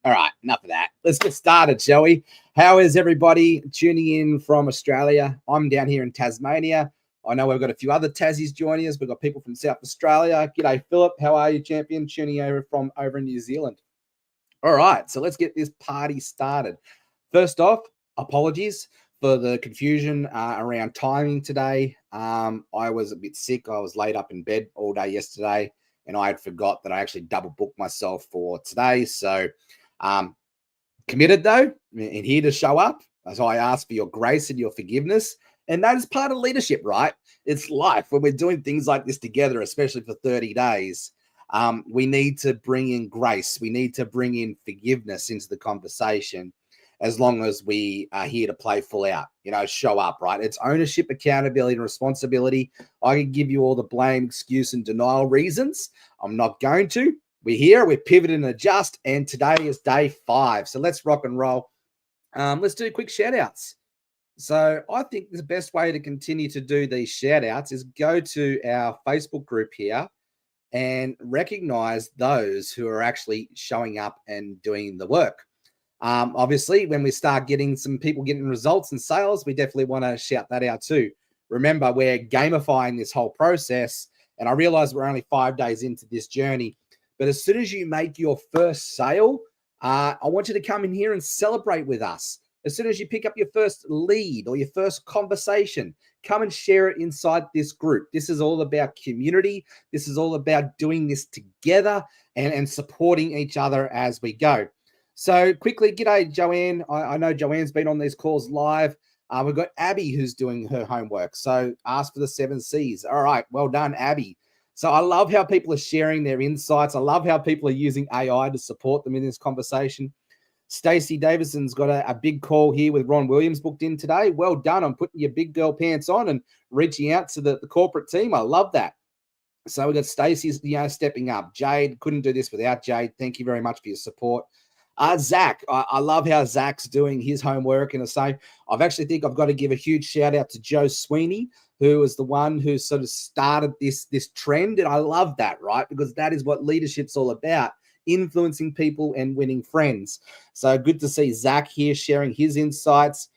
All right, enough of that. Let's get started, shall we? How is everybody tuning in from Australia? I'm down here in Tasmania. I know we've got a few other Tassies joining us. We've got people from South Australia. G'day, Philip. How are you, champion? Tuning over from over in New Zealand. All right, so let's get this party started. First off, apologies for the confusion around timing today. I was a bit sick. I was laid up in bed all day yesterday, and I had forgot that I actually double booked myself for today. So committed though, and here to show up. So I ask for your grace and your forgiveness. And that is part of leadership, right? It's life. When we're doing things like this together, especially for 30 days, we need to bring in grace. We need to bring in forgiveness into the conversation, as long as we are here to play full out, show up, right? It's ownership, accountability, and responsibility. I can give you all the blame, excuse, and denial reasons. I'm not going to. We're here, we're pivoted and adjust, and today is day 5. So let's rock and roll. Let's do quick shout outs. So I think the best way to continue to do these shout outs is go to our Facebook group here and recognize those who are actually showing up and doing the work. Obviously, when we start getting some people getting results and sales, we definitely want to shout that out too. Remember, we're gamifying this whole process, and I realize we're only 5 days into this journey. But as soon as you make your first sale, I want you to come in here and celebrate with us. As soon as you pick up your first lead or your first conversation, come and share it inside this group. This is all about community. This is all about doing this together and supporting each other as we go. So quickly, g'day, Joanne. I know Joanne's been on these calls live. We've got Abby who's doing her homework. So ask for the 7 C's. All right, well done, Abby. So I love how people are sharing their insights. I love how people are using AI to support them in this conversation. Stacey Davison's got a big call here with Ron Williams booked in today. Well done on putting your big girl pants on and reaching out to the corporate team. I love that. So we've got Stacey's stepping up. Jade, couldn't do this without Jade. Thank you very much for your support. Zach, I love how Zach's doing his homework in the same. I've actually think I've got to give a huge shout out to Joe Sweeney, who is the one who sort of started this trend. And I love that, right? Because that is what leadership's all about, influencing people and winning friends. So good to see Zach here sharing his insights.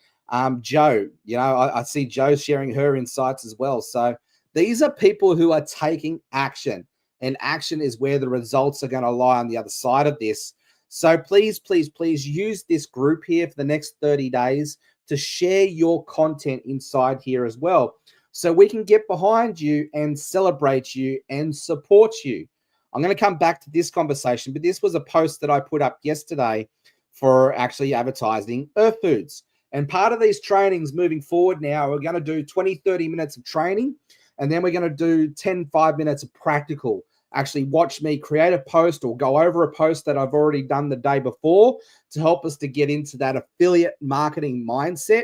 Joe, I see Joe sharing her insights as well. So these are people who are taking action, and action is where the results are going to lie on the other side of this. So please, please, please use this group here for the next 30 days to share your content inside here as well, so we can get behind you and celebrate you and support you. I'm going to come back to this conversation, but this was a post that I put up yesterday for actually advertising Earth Foods. And part of these trainings moving forward now, we're going to do 20, 30 minutes of training, and then we're going to do 10, 5 minutes of practical. Actually watch me create a post or go over a post that I've already done the day before to help us to get into that affiliate marketing mindset.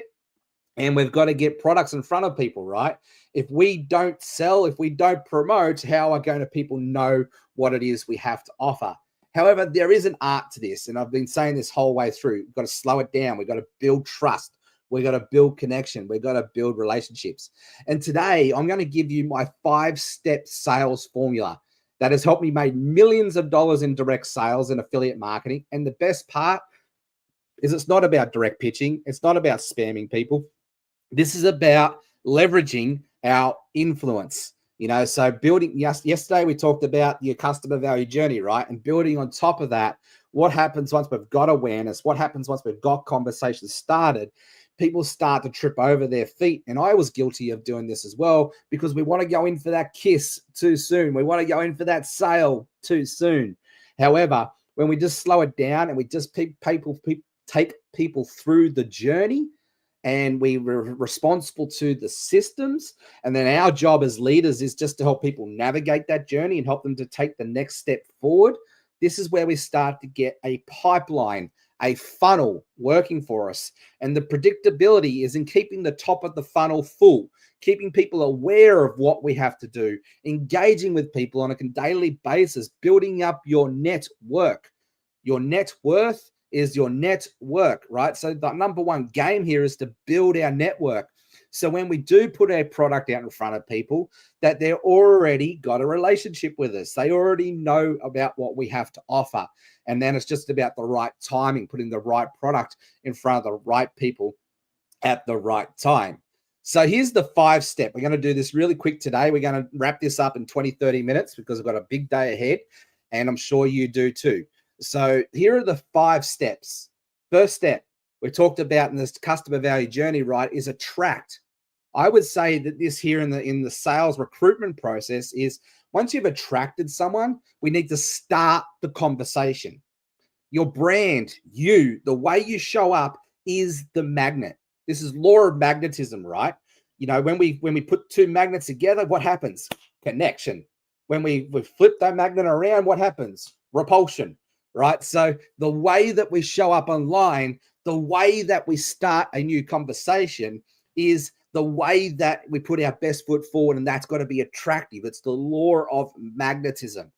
And we've got to get products in front of people, right? If we don't sell, if we don't promote, how are going to people know what it is we have to offer? However, there is an art to this, and I've been saying this whole way through. We've got to slow it down. We've got to build trust. We've got to build connection. We've got to build relationships. And today, I'm going to give you my 5-step sales formula that has helped me make millions of dollars in direct sales and affiliate marketing. And the best part is it's not about direct pitching. It's not about spamming people. This is about leveraging our influence. So building, yesterday we talked about your customer value journey, right? And building on top of that, what happens once we've got awareness? What happens once we've got conversations started? People start to trip over their feet. And I was guilty of doing this as well, because we want to go in for that kiss too soon. We want to go in for that sale too soon. However, when we just slow it down and we just take people through the journey, and we were responsible to the systems, and then our job as leaders is just to help people navigate that journey and help them to take the next step forward. This is where we start to get a pipeline, a funnel working for us. And the predictability is in keeping the top of the funnel full, keeping people aware of what we have to do, engaging with people on a daily basis, building up your network. Your net worth is your network, right? So the number one game here is to build our network. So when we do put our product out in front of people, that they're already got a relationship with us. They already know about what we have to offer. And then it's just about the right timing, putting the right product in front of the right people at the right time. So here's the 5-step. We're going to do this really quick today. We're going to wrap this up in 20, 30 minutes because we've got a big day ahead, and I'm sure you do too. So here are the 5 steps. First step, we talked about in this customer value journey, right, is attract. I would say that this here in the sales recruitment process is, once you've attracted someone, we need to start the conversation. Your brand, the way you show up is the magnet. This is law of magnetism, right? When we put 2 magnets together, what happens? Connection. When we flip that magnet around, what happens? Repulsion. Right? So the way that we show up online, the way that we start a new conversation is the way that we put our best foot forward, and that's got to be attractive. It's the law of magnetism.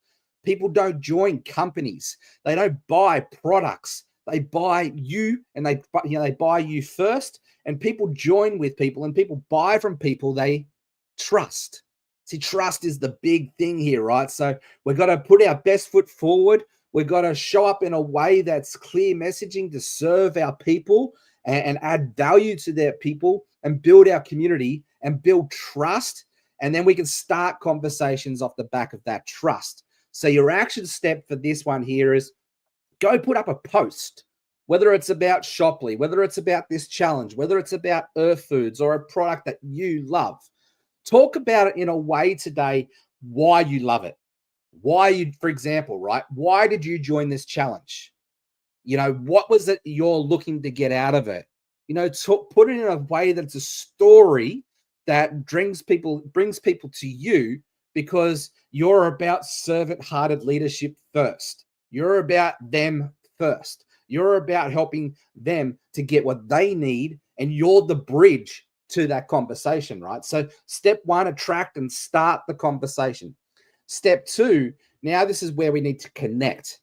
People don't join companies. They don't buy products. They buy you, and they buy you first, and people join with people, and people buy from people they trust. See, trust is the big thing here, right? So we've got to put our best foot forward. We've got to show up in a way that's clear messaging to serve our people and add value to their people and build our community and build trust. And then we can start conversations off the back of that trust. So your action step for this one here is go put up a post, whether it's about Shopley, whether it's about this challenge, whether it's about Earth Foods or a product that you love. Talk about it in a way today why you love it. For example, right? Why did you join this challenge? What was it you're looking to get out of it? Put it in a way that it's a story that brings people to you, because you're about servant-hearted leadership first. You're about them first. You're about helping them to get what they need, and you're the bridge to that conversation, right? So step 1, attract and start the conversation. Step 2, now this is where we need to connect.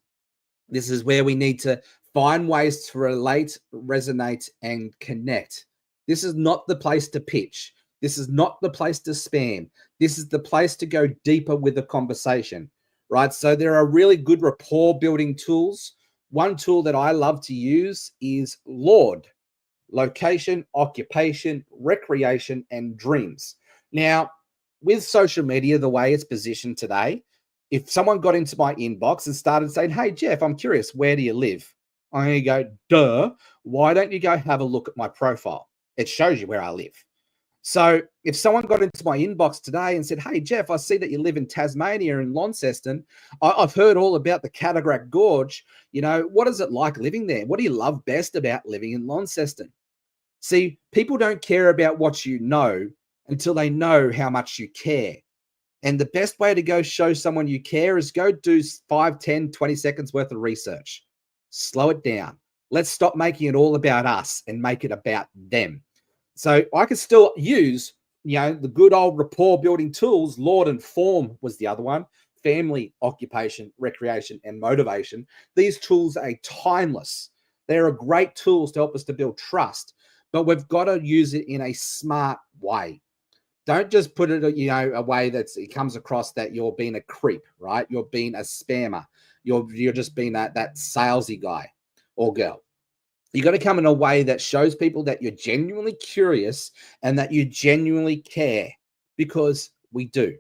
This is where we need to find ways to relate, resonate, and connect. This is not the place to pitch. This is not the place to spam. This is the place to go deeper with the conversation, right? So there are really good rapport building tools. One tool that I love to use is LORD, location, occupation, recreation, and dreams. Now, with social media, the way it's positioned today, if someone got into my inbox and started saying, hey, Jeff, I'm curious, where do you live? I'm going to go, duh, why don't you go have a look at my profile? It shows you where I live. So if someone got into my inbox today and said, hey, Jeff, I see that you live in Tasmania in Launceston. I've heard all about the Cataract Gorge. You know, what is it like living there? What do you love best about living in Launceston? See, people don't care about what you know until they know how much you care. And the best way to go show someone you care is go do 5, 10, 20 seconds worth of research. Slow it down. Let's stop making it all about us and make it about them. So I could still use, the good old rapport building tools. Lord and Form was the other one. Family, occupation, recreation, and motivation. These tools are timeless. They're great tools to help us to build trust, but we've got to use it in a smart way. Don't just put it, a way that it comes across that you're being a creep, right? You're being a spammer. You're just being that salesy guy or girl. You got to come in a way that shows people that you're genuinely curious and that you genuinely care, because we do.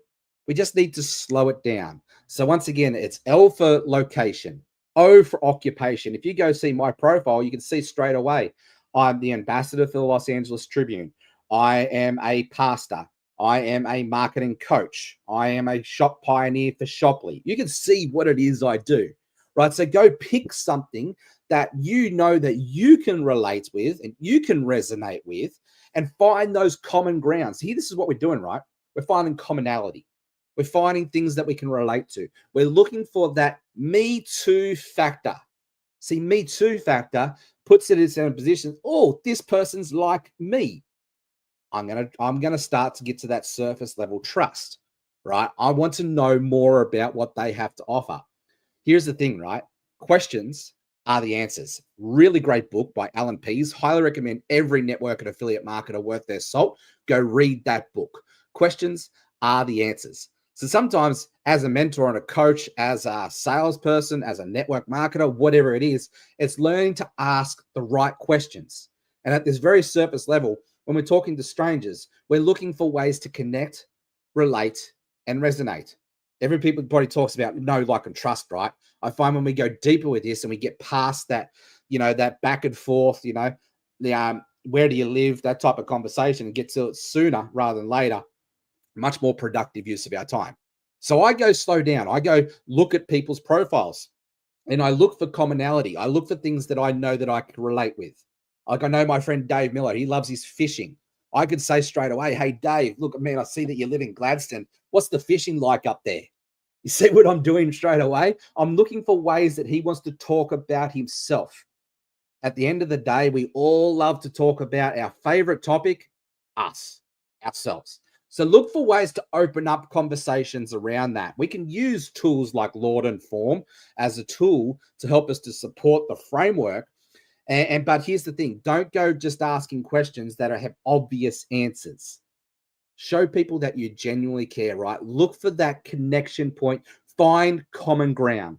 We just need to slow it down. So once again, it's L for location, O for occupation. If you go see my profile, you can see straight away, I'm the ambassador for the Los Angeles Tribune. I am a pastor. I am a marketing coach. I am a shop pioneer for Shopley. You can see what it is I do, right? So go pick something that you know that you can relate with and you can resonate with, and find those common grounds. Here, this is what we're doing, right? We're finding commonality. We're finding things that we can relate to. We're looking for that me too factor. See, me too factor puts it in a position, oh, this person's like me. I'm gonna start to get to that surface level trust, right? I want to know more about what they have to offer. Here's the thing, right? Questions are the answers. Really great book by Alan Pease. Highly recommend every network and affiliate marketer worth their salt go read that book. Questions are the answers. So sometimes as a mentor and a coach, as a salesperson, as a network marketer, whatever it is, it's learning to ask the right questions. And at this very surface level, when we're talking to strangers, we're looking for ways to connect, relate, and resonate. Everybody talks about know, like, and trust, right? I find when we go deeper with this and we get past that, that back and forth, the where do you live, that type of conversation, and get to it sooner rather than later, much more productive use of our time. So I go slow down. I go look at people's profiles and I look for commonality. I look for things that I know that I can relate with. Like, I know my friend Dave Miller, he loves his fishing. I could say straight away, hey, Dave, look, man, I see that you live in Gladstone. What's the fishing like up there? You see what I'm doing straight away? I'm looking for ways that he wants to talk about himself. At the end of the day, we all love to talk about our favorite topic, us, ourselves. So look for ways to open up conversations around that. We can use tools like Lord and Form as a tool to help us to support the framework. But here's the thing, don't go just asking questions that have obvious answers. Show people that you genuinely care, right? Look for that connection point, find common ground.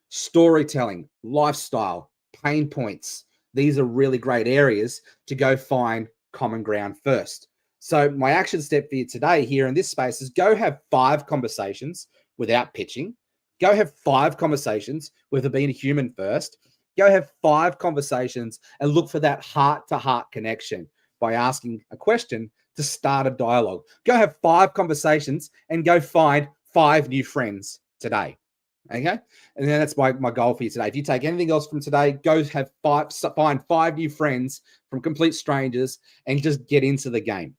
Storytelling, lifestyle, pain points. These are really great areas to go find common ground first. So my action step for you today here in this space is go have 5 conversations without pitching. Go have 5 conversations with being a human first. Go have 5 conversations and look for that heart-to-heart connection by asking a question to start a dialogue. Go have 5 conversations and go find 5 new friends today. Okay? And then that's my goal for you today. If you take anything else from today, go find 5 new friends from complete strangers and just get into the game.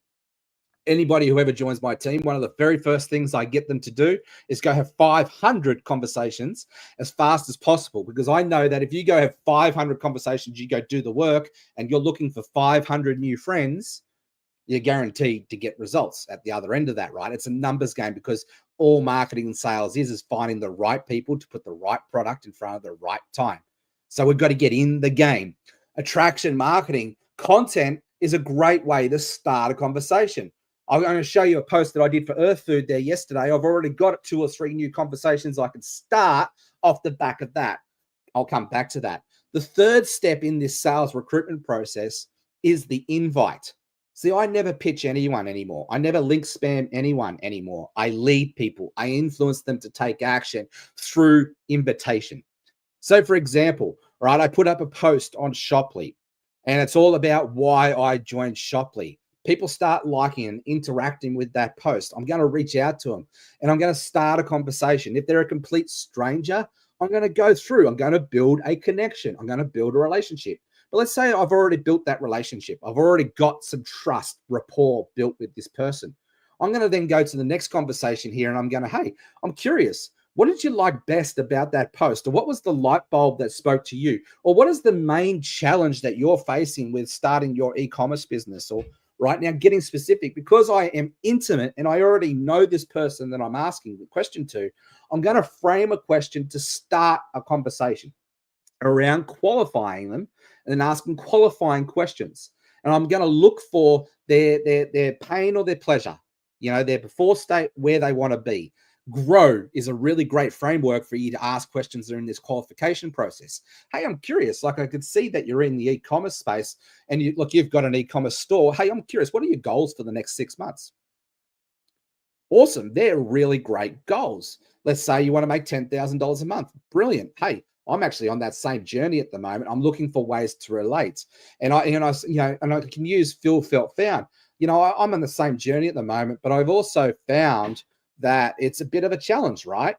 Anybody who ever joins my team, one of the very first things I get them to do is go have 500 conversations as fast as possible, because I know that if you go have 500 conversations, you go do the work and you're looking for 500 new friends, you're guaranteed to get results at the other end of that, right? It's a numbers game, because all marketing and sales is finding the right people to put the right product in front of the right time. So we've got to get in the game. Attraction marketing, content is a great way to start a conversation. I'm going to show you a post that I did for Earth Food there yesterday. I've already got 2 or 3 new conversations I can start off the back of that. I'll come back to that. The third step in this sales recruitment process is the invite. See, I never pitch anyone anymore. I never link spam anyone anymore. I lead people. I influence them to take action through invitation. So for example, right, I put up a post on Shopley And it's all about why I joined Shoply. People start liking and interacting with that post. I'm going to reach out to them and I'm going to start a conversation. If they're a complete stranger, I'm going to go through. I'm going to build a connection. I'm going to build a relationship. But let's say I've already built that relationship. I've already got some trust, rapport built with this person. I'm going to then go to the next conversation here and I'm going to, hey, I'm curious. What did you like best about that post? Or what was the light bulb that spoke to you? Or what is the main challenge that you're facing with starting your e-commerce business? Or right now, getting specific, because I am intimate and I already know this person that I'm asking the question to, I'm going to frame a question to start a conversation around qualifying them and then asking qualifying questions. And I'm going to look for their pain or their pleasure, their before state, where they want to be. Grow is a really great framework for you to ask questions during this qualification process. Hey, I'm curious. Like, I could see that you're in the e-commerce space and you've got an e-commerce store. Hey, I'm curious. What are your goals for the next 6 months? Awesome. They're really great goals. Let's say you want to make $10,000 a month. Brilliant. Hey, I'm actually on that same journey at the moment. I'm looking for ways to relate. And I can use feel, felt, found. I'm on the same journey at the moment, but I've also found that it's a bit of a challenge, right?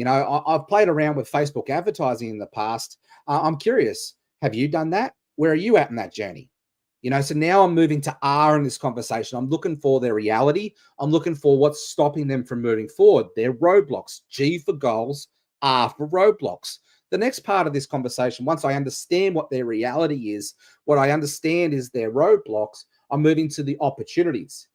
I've played around with Facebook advertising in the past. I'm curious, have you done that? Where are you at in that journey? So now I'm moving to R in this conversation. I'm looking for their reality. I'm looking for what's stopping them from moving forward. Their roadblocks. G for goals, R for roadblocks. The next part of this conversation, once I understand what their reality is, what I understand is their roadblocks, I'm moving to the opportunities.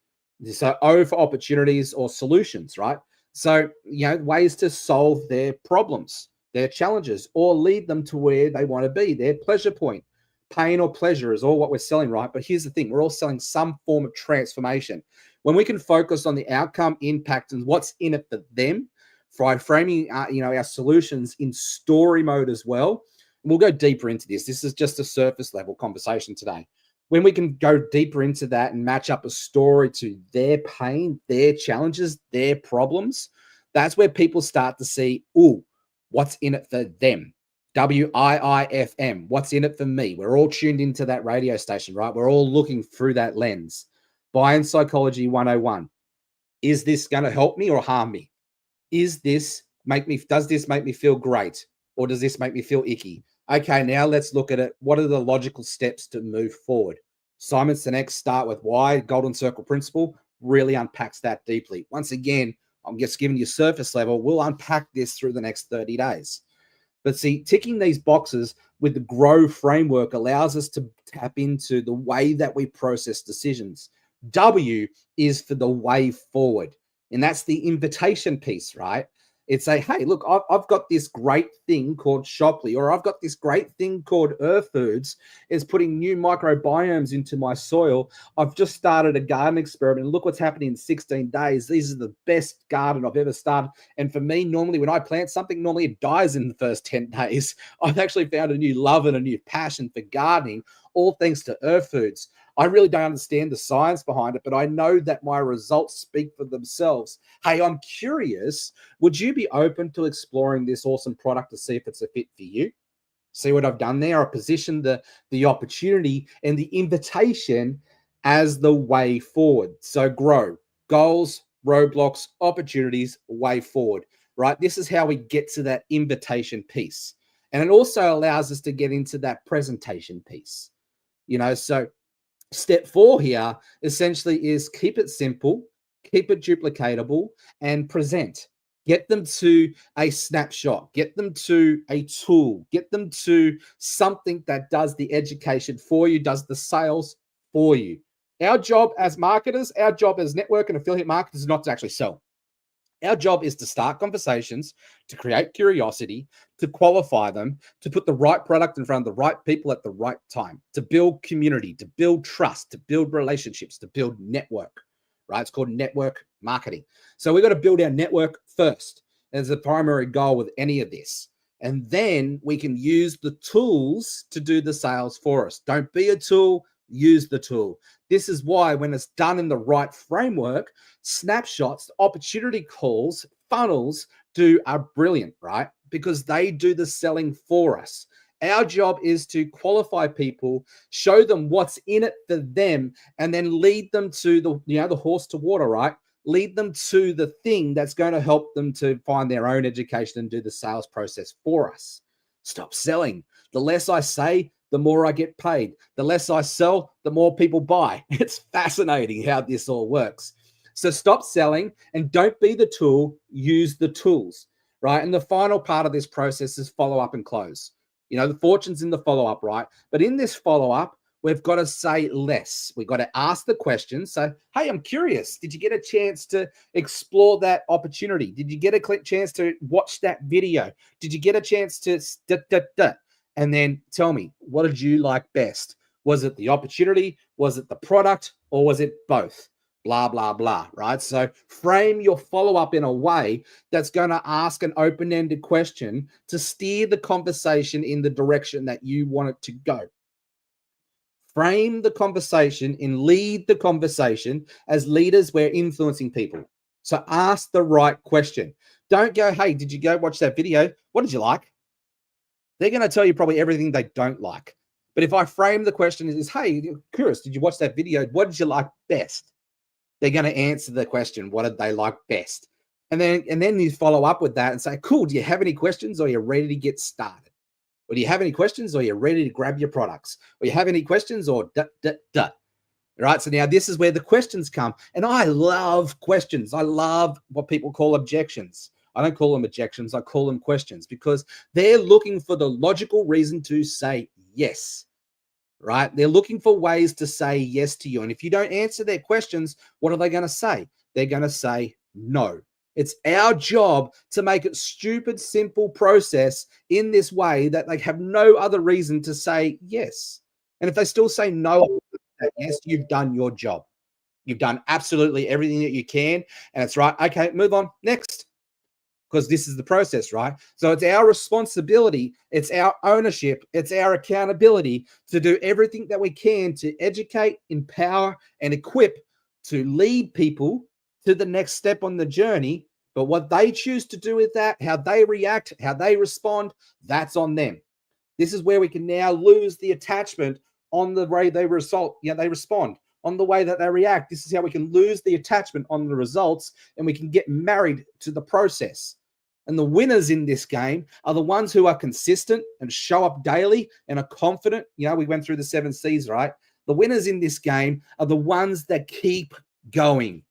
So O for opportunities or solutions, right? So, ways to solve their problems, their challenges, or lead them to where they want to be, their pleasure point. Pain or pleasure is all what we're selling, right? But here's the thing, we're all selling some form of transformation. When we can focus on the outcome, impact, and what's in it for them, by framing our solutions in story mode as well. And we'll go deeper into this. This is just a surface level conversation today. When we can go deeper into that and match up a story to their pain, their challenges, their problems, that's where people start to see, what's in it for them? WIIFM, what's in it for me? We're all tuned into that radio station, right? We're all looking through that lens. Buy-in Psychology 101. Is this going to help me or harm me? Does this make me feel great? Or does this make me feel icky? Okay, now let's look at it. What are the logical steps to move forward? Simon Sinek's Start With Why, Golden Circle Principle, really unpacks that deeply. Once again, I'm just giving you surface level. We'll unpack this through the next 30 days. But see, ticking these boxes with the GROW framework allows us to tap into the way that we process decisions. W is for the way forward. And that's the invitation piece, right? It's hey, look, I've got this great thing called Shoply, or I've got this great thing called Earth Foods. It's putting new microbiomes into my soil. I've just started a garden experiment. And look what's happening in 16 days. These are the best garden I've ever started. And for me, normally when I plant something, normally it dies in the first 10 days. I've actually found a new love and a new passion for gardening, all thanks to Earth Foods. I really don't understand the science behind it, but I know that my results speak for themselves. Hey, I'm curious. Would you be open to exploring this awesome product to see if it's a fit for you? See what I've done there? I positioned the opportunity and the invitation as the way forward. So grow, goals, roadblocks, opportunities, way forward, right? This is how we get to that invitation piece. And it also allows us to get into that presentation piece. So step 4 here essentially is keep it simple, keep it duplicatable, and present. Get them to a snapshot, get them to a tool, get them to something that does the education for you, does the sales for you. Our job as marketers, our job as network and affiliate marketers is not to actually sell. Our job is to start conversations, to create curiosity, to qualify them, to put the right product in front of the right people at the right time, to build community, to build trust, to build relationships, to build network, right? It's called network marketing. So we've got to build our network first as the primary goal with any of this. And then we can use the tools to do the sales for us. Don't be a tool, use the tool. This is why when it's done in the right framework, snapshots, opportunity calls, funnels are brilliant, right? Because they do the selling for us. Our job is to qualify people, show them what's in it for them, and then lead them to the horse to water, right? Lead them to the thing that's going to help them to find their own education and do the sales process for us. Stop selling. The less I say, the more I get paid. The less I sell, the more people buy. It's fascinating how this all works. So stop selling and don't be the tool, use the tools, right? And the final part of this process is follow up and close. The fortune's in the follow up, right? But in this follow up, we've got to say less. We've got to ask the question. So, hey, I'm curious. Did you get a chance to explore that opportunity? Did you get a chance to watch that video? Did you get a chance to And then tell me, what did you like best? Was it the opportunity? Was it the product? Or was it both? Blah, blah, blah, right? So frame your follow-up in a way that's going to ask an open-ended question to steer the conversation in the direction that you want it to go. Frame the conversation and lead the conversation. As leaders, we're influencing people. So ask the right question. Don't go, hey, did you go watch that video? What did you like? They're going to tell you probably everything they don't like. But if I frame the question as, hey, curious, did you watch that video? What did you like best? They're going to answer the question, what did they like best? And then you follow up with that and say, cool, do you have any questions or are you ready to get started? Or do you have any questions or are you ready to grab your products? Or you have any questions or Right? So now this is where the questions come. And I love questions. I love what people call objections. I don't call them objections. I call them questions because they're looking for the logical reason to say yes. Right? They're looking for ways to say yes to you. And if you don't answer their questions, what are they going to say? They're going to say no. It's our job to make it stupid, simple process in this way that they have no other reason to say yes. And if they still say no, yes, you've done your job. You've done absolutely everything that you can. And it's right. Okay, move on. Next. Because this is the process, right? So it's our responsibility, it's our ownership, it's our accountability to do everything that we can to educate, empower, and equip to lead people to the next step on the journey. But what they choose to do with that, how they react, how they respond, that's on them. This is where we can now lose the attachment on the way they respond, on the way that they react. This is how we can lose the attachment on the results and we can get married to the process. And the winners in this game are the ones who are consistent and show up daily and are confident. We went through the 7 C's, right? The winners in this game are the ones that keep going.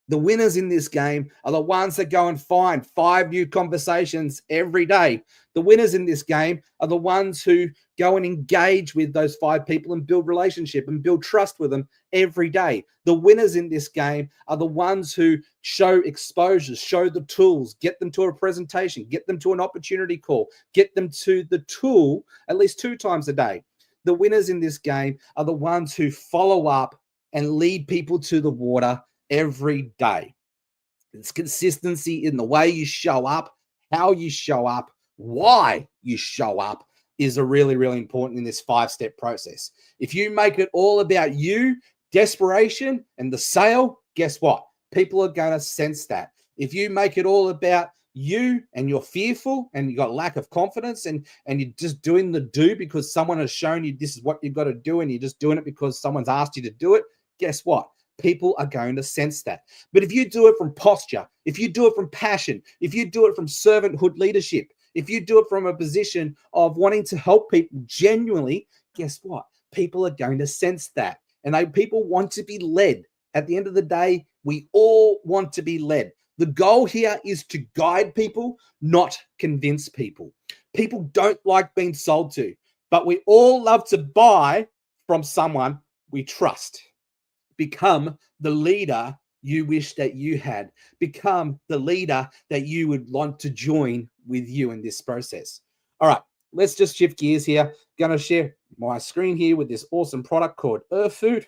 The winners in this game are the ones that go and find 5 new conversations every day. The winners in this game are the ones who go and engage with those 5 people and build relationship and build trust with them every day. The winners in this game are the ones who show exposures, show the tools, get them to a presentation, get them to an opportunity call, get them to the tool at least 2 times a day. The winners in this game are the ones who follow up and lead people to the water every day. It's consistency in the way you show up, how you show up, why you show up is a really, really important in this 5-step process. If you make it all about you, desperation, and the sale, guess what? People are going to sense that. If you make it all about you and you're fearful and you got lack of confidence and you're just doing the do because someone has shown you this is what you've got to do and you're just doing it because someone's asked you to do it, guess what? People are going to sense that. But if you do it from posture, if you do it from passion, if you do it from servanthood leadership, if you do it from a position of wanting to help people genuinely, guess what? People are going to sense that. And people want to be led. At the end of the day, we all want to be led. The goal here is to guide people, not convince people. People don't like being sold to, but we all love to buy from someone we trust. Become the leader you wish that you had. Become the leader that you would want to join with you in this process. All right, let's just shift gears here. Going to share my screen here with this awesome product called Earth Food.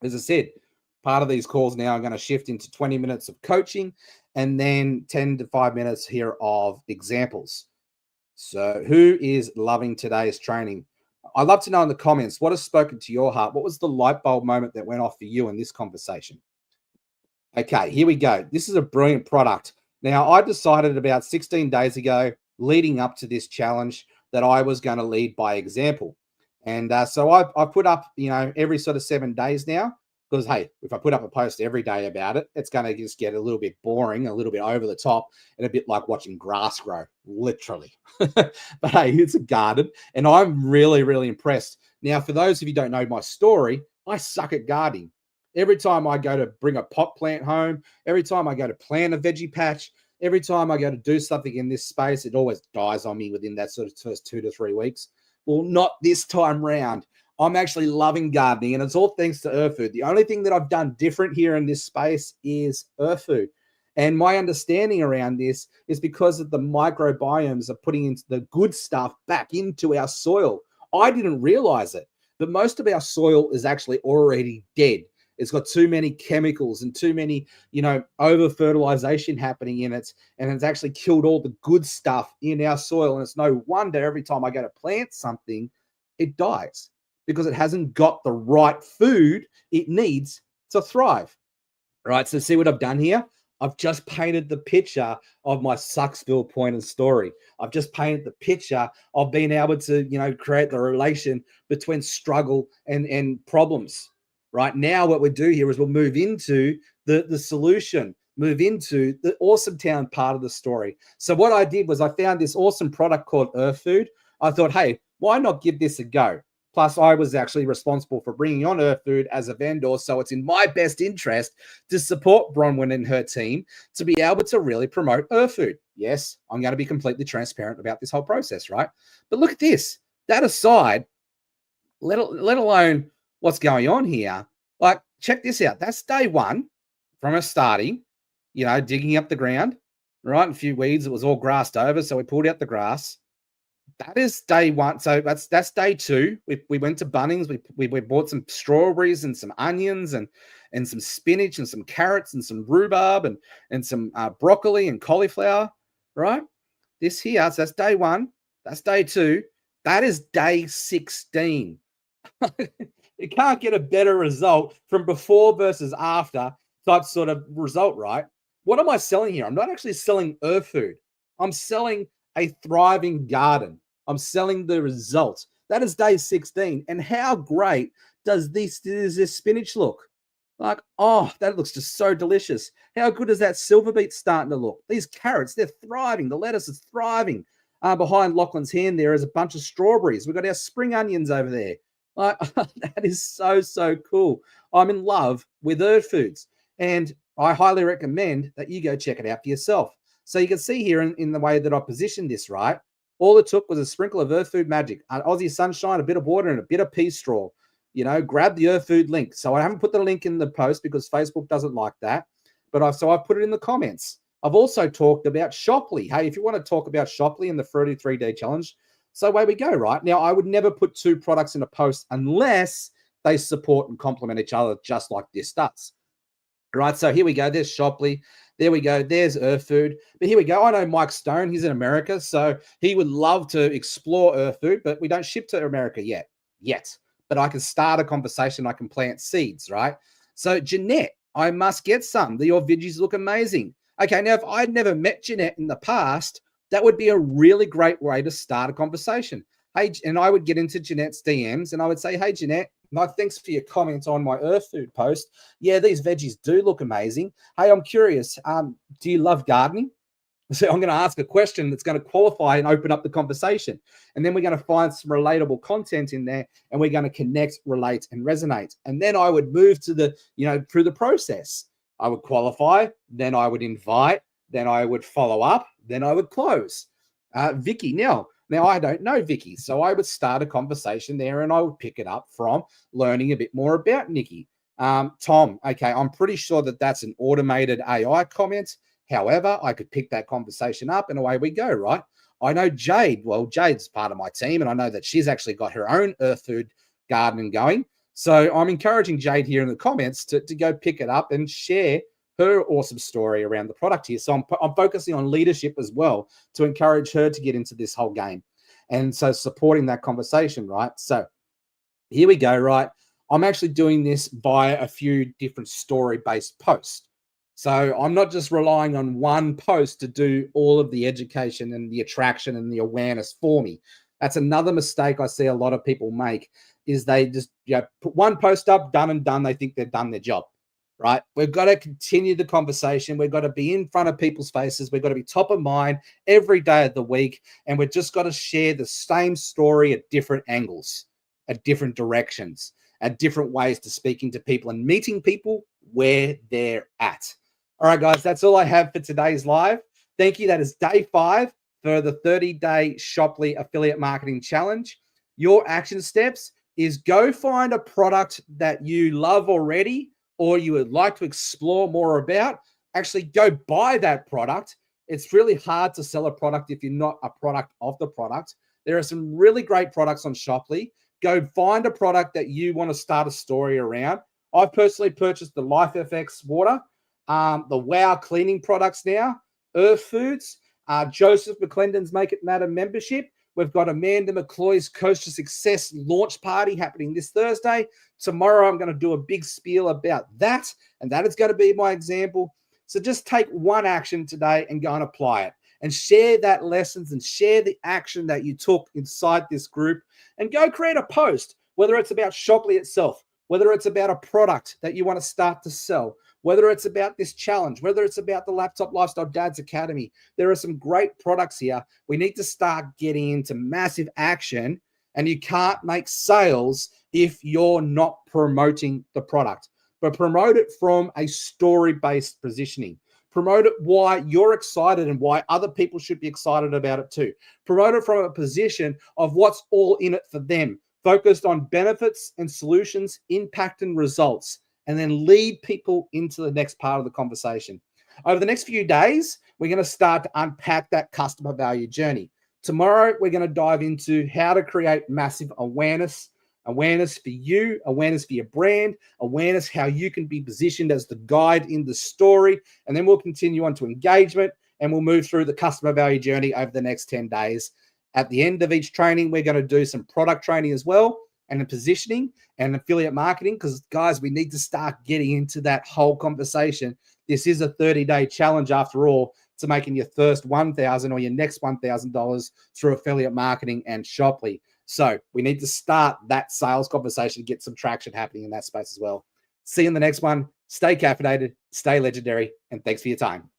As I said, part of these calls now are going to shift into 20 minutes of coaching and then 10 to 5 minutes here of examples. So who is loving today's training? I'd love to know in the comments, what has spoken to your heart? What was the light bulb moment that went off for you in this conversation? Okay, here we go. This is a brilliant product. Now, I decided about 16 days ago, leading up to this challenge, that I was going to lead by example. And so I put up, every sort of 7 days now, because, hey, if I put up a post every day about it, it's going to just get a little bit boring, a little bit over the top, and a bit like watching grass grow, literally. But hey, it's a garden, and I'm really, really impressed. Now, for those of you who don't know my story, I suck at gardening. Every time I go to bring a pot plant home, every time I go to plant a veggie patch, every time I go to do something in this space, it always dies on me within that sort of first 2 to 3 weeks. Well, not this time round. I'm actually loving gardening, and it's all thanks to Earth Food. The only thing that I've done different here in this space is Earth Food. And my understanding around this is because of the microbiomes are putting into the good stuff back into our soil. I didn't realize it, but most of our soil is actually already dead. It's got too many chemicals and too many, over fertilization happening in it. And it's actually killed all the good stuff in our soil. And it's no wonder every time I go to plant something, it dies because it hasn't got the right food it needs to thrive. Right. So see what I've done here? I've just painted the picture of my Sucksville point and story. I've just painted the picture of being able to, create the relation between struggle and problems. Right now, what we do here is we'll move into the solution, move into the awesome town part of the story. So what I did was I found this awesome product called Earth Food. I thought, hey, why not give this a go? Plus, I was actually responsible for bringing on Earth Food as a vendor. So it's in my best interest to support Bronwyn and her team to be able to really promote Earth Food. Yes, I'm going to be completely transparent about this whole process, right? But look at this. That aside, let alone what's going on here. Like, check this out. That's day one from us starting, digging up the ground, right? A few weeds. It was all grassed over. So we pulled out the grass. That is day one. So that's day two. We went to Bunnings. We bought some strawberries and some onions and some spinach and some carrots and some rhubarb and some broccoli and cauliflower, right? This here, so that's day one. That's day two. That is day 16. You can't get a better result from before versus after type sort of result, right? What am I selling here? I'm not actually selling Earth Food. I'm selling a thriving garden. I'm selling the result. That is day 16. And how great does this spinach look? Like, oh, that looks just so delicious. How good is that silver beet starting to look? These carrots, they're thriving. The lettuce is thriving. Behind Lachlan's hand, there is a bunch of strawberries. We've got our spring onions over there. That is so, so cool. I'm in love with Earth Foods, and I highly recommend that you go check it out for yourself. So you can see here in the way that I positioned this, right? All it took was a sprinkle of Earth Food magic, an Aussie sunshine, a bit of water, and a bit of pea straw. Grab the Earth Food link. So I haven't put the link in the post because Facebook doesn't like that, but I've put it in the comments. I've also talked about Shopley. Hey, if you want to talk about Shopley and the Fruity 3D challenge, so away we go, right? Now, I would never put two products in a post unless they support and complement each other, just like this does. Right, so here we go. There's Shopley. There we go. There's Earth Food. But here we go. I know Mike Stone. He's in America, so he would love to explore Earth Food, but we don't ship to America yet. But I can start a conversation. I can plant seeds, right? So, Jeanette, I must get some. Your veggies look amazing. Okay, now, if I'd never met Jeanette in the past, that would be a really great way to start a conversation. Hey, and I would get into Jeanette's DMs and I would say, hey, Jeanette, thanks for your comments on my Earth Food post. Yeah, these veggies do look amazing. Hey, I'm curious. Do you love gardening? So I'm going to ask a question that's going to qualify and open up the conversation. And then we're going to find some relatable content in there and we're going to connect, relate, and resonate. And then I would move to through the process. I would qualify, then I would invite, then I would follow up, then I would close. Vicky, now I don't know Vicky, so I would start a conversation there and I would pick it up from learning a bit more about Nikki. Tom, okay, I'm pretty sure that that's an automated AI comment. However, I could pick that conversation up and away we go, right? I know Jade. Well, Jade's part of my team and I know that she's actually got her own Earth Food garden going. So I'm encouraging Jade here in the comments to go pick it up and share her awesome story around the product here. So I'm focusing on leadership as well to encourage her to get into this whole game. And so supporting that conversation, right? So here we go, right? I'm actually doing this via a few different story-based posts. So I'm not just relying on one post to do all of the education and the attraction and the awareness for me. That's another mistake I see a lot of people make, is they just put one post up, done and done. They think they've done their job, right? We've got to continue the conversation. We've got to be in front of people's faces. We've got to be top of mind every day of the week. And we've just got to share the same story at different angles, at different directions, at different ways to speaking to people and meeting people where they're at. All right, guys, that's all I have for today's live. Thank you. That is day 5 for the 30-day Shoply Affiliate Marketing Challenge. Your action steps is go find a product that you love already or you would like to explore more about. Actually, go buy that product. It's really hard to sell a product if you're not a product of the product. There are some really great products on Shoply. Go find a product that you want to start a story around. I've personally purchased the Life FX water, the Wow cleaning products now, Earth Foods, Joseph McClendon's Make It Matter membership. We've got Amanda McCloy's Coast to Success launch party happening this Thursday. Tomorrow, I'm going to do a big spiel about that, and that is going to be my example. So just take one action today and go and apply it, and share that lessons and share the action that you took inside this group, and go create a post, whether it's about Shoply itself, whether it's about a product that you want to start to sell, whether it's about this challenge, whether it's about the Laptop Lifestyle Dads Academy. There are some great products here. We need to start getting into massive action, and you can't make sales if you're not promoting the product. But promote it from a story-based positioning. Promote it why you're excited and why other people should be excited about it too. Promote it from a position of what's all in it for them, focused on benefits and solutions, impact and results, and then lead people into the next part of the conversation. Over the next few days, we're going to start to unpack that customer value journey. Tomorrow, we're going to dive into how to create massive awareness for you, awareness for your brand, awareness how you can be positioned as the guide in the story. And then we'll continue on to engagement, and we'll move through the customer value journey over the next 10 days. At the end of each training, we're going to do some product training as well, and the positioning and affiliate marketing, because guys, we need to start getting into that whole conversation. This is a 30-day challenge after all, to making your first $1,000 or your next $1,000 through affiliate marketing and Shoply. So we need to start that sales conversation to get some traction happening in that space as well. See you in the next one. Stay caffeinated, stay legendary, and thanks for your time.